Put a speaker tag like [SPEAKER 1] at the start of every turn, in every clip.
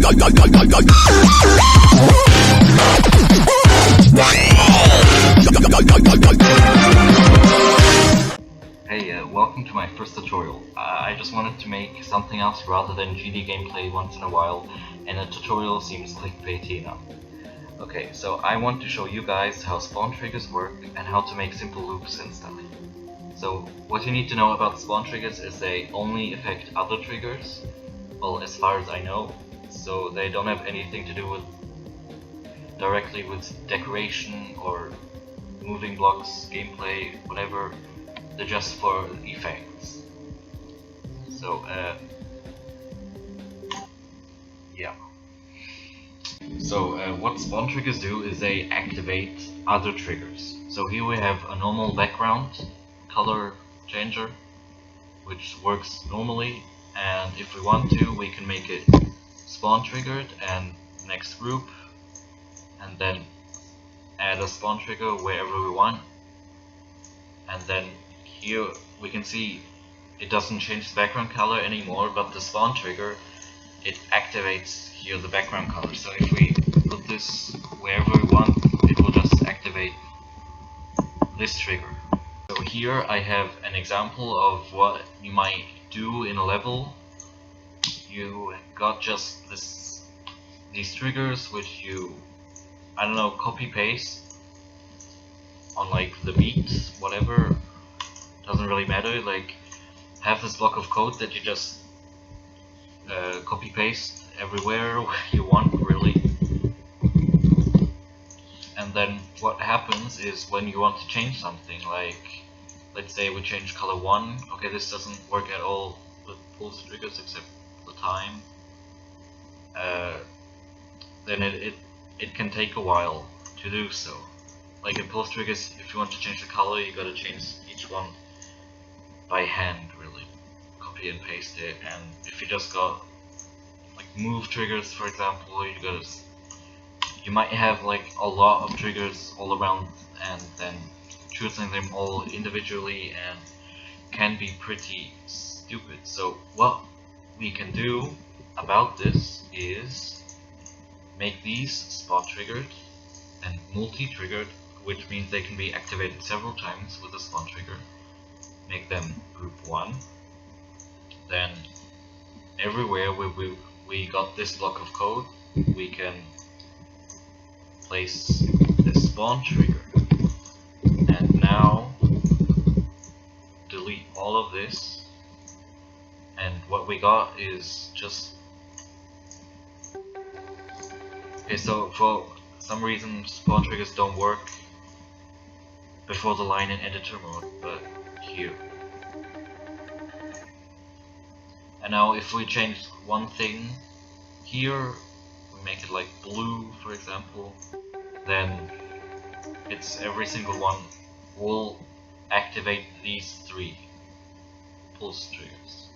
[SPEAKER 1] Hey, welcome to my first tutorial. I just wanted to make something else rather than GD gameplay once in a while, and a tutorial seems clickbaity enough. Okay, so I want to show you guys how spawn triggers work and how to make simple loops and stuff. So what you need to know about spawn triggers is they only affect other triggers, well, as far as I know, so they don't have anything to do directly with decoration or moving blocks, gameplay, whatever. They're just for effects. So yeah. So what spawn triggers do is they activate other triggers. So here we have a normal background color changer, which works normally, and if we want to, we can make it spawn triggered and next group, and then add a spawn trigger wherever we want, and then here we can see it doesn't change the background color anymore, but the spawn trigger, it activates here the background color. So if we put this wherever we want, it will just activate this trigger. So here I have an example of what you might do in a level. You got just these triggers which you, I don't know, copy paste on like the beat, whatever, doesn't really matter. Like, have this block of code that you just copy paste everywhere you want, really. And then what happens is when you want to change something, like let's say we change color 1, okay, this doesn't work at all with pulse triggers except the time, then it can take a while to do so. Like in pulse triggers, if you want to change the color, you gotta change each one by hand, really. Copy and paste it. And if you just got like move triggers, for example, you might have like a lot of triggers all around, and then choosing them all individually and can be pretty stupid. So what we can do about this is make these spot triggered and multi-triggered, which means they can be activated several times with a spawn trigger. Make them group 1. Then everywhere where we got this block of code, we can place this spawn trigger. And now delete all of this, and what we got is just, okay, so for some reason spawn triggers don't work before the line in editor mode, but here. And now if we change one thing here, we make it like blue, for example, then it's every single one will activate these 3 pulse triggers.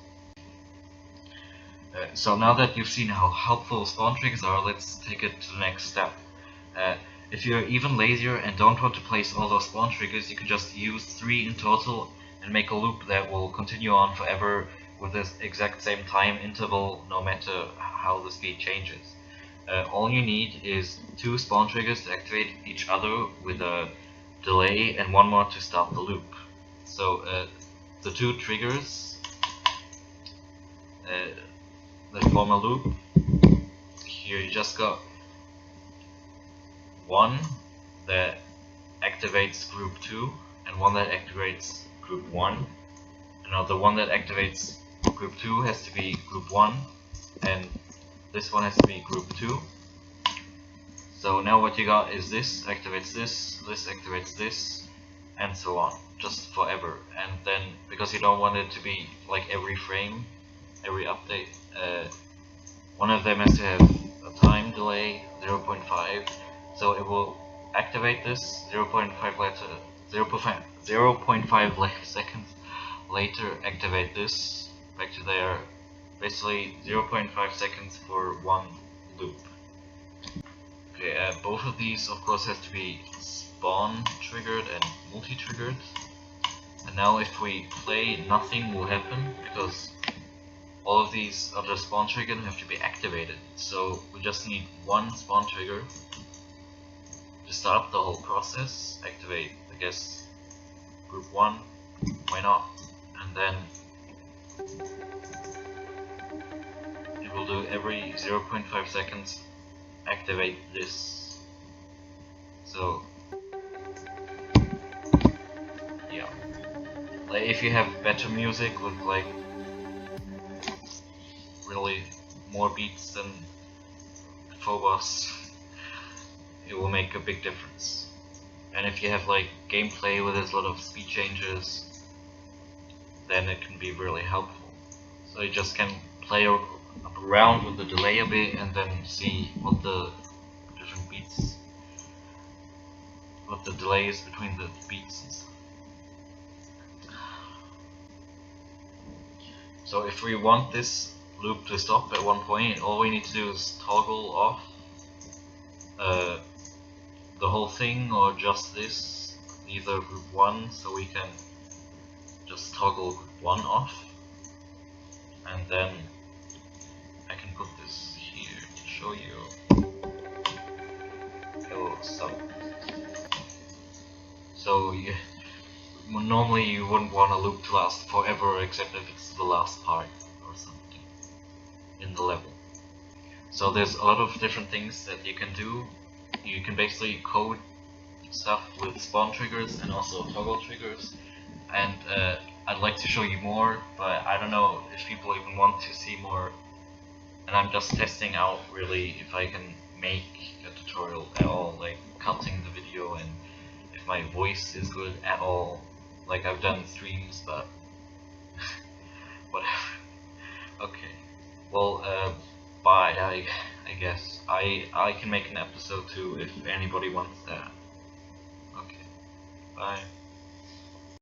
[SPEAKER 1] So now that you've seen how helpful spawn triggers are, let's take it to the next step. If you're even lazier and don't want to place all those spawn triggers, you can just use 3 in total and make a loop that will continue on forever with this exact same time interval, no matter how the speed changes. All you need is 2 spawn triggers to activate each other with a delay and 1 more to stop the loop. So the 2 triggers that form a loop, here you just got 1 that activates group 2 and 1 that activates group 1. And now the one that activates group 2 has to be group 1, and this one has to be group 2. So now what you got is this activates this, this activates this, and so on, just forever. And then, because you don't want it to be like every frame, every update, one of them has to have a time delay, 0.5, so it will activate this 0.5 later, 0.5 seconds later, activate this back to there, basically 0.5 seconds for 1 loop. Okay, both of these of course has to be spawn triggered and multi-triggered. And now if we play, nothing will happen because all of these other spawn triggers have to be activated. So we just need one spawn trigger to start the whole process. Activate, I guess, group 1, why not? And then it will do every 0.5 seconds activate this. So yeah, like if you have better music with like really more beats than Phobos, it will make a big difference. And if you have like gameplay with a lot of speed changes, then it can be really helpful. So you just can play around with the delay a bit and then see what the different beats, what the delay is between the beats and stuff. So if we want this loop to stop at one point, all we need to do is toggle off the whole thing or just this, either group 1, so we can just toggle group 1 off, and then I can put this here to show you. It will stop. So normally you wouldn't want a loop to last forever except if it's the last part or something in the level. So there's a lot of different things that you can do. You can basically code stuff with spawn triggers and also toggle triggers, and I'd like to show you more, but I don't know if people even want to see more, and I'm just testing out really if I can make a tutorial at all, like cutting the video and if my voice is good at all. Like I've done streams, but whatever. Okay, well bye. I guess I can make an episode too if anybody wants that. Okay, bye.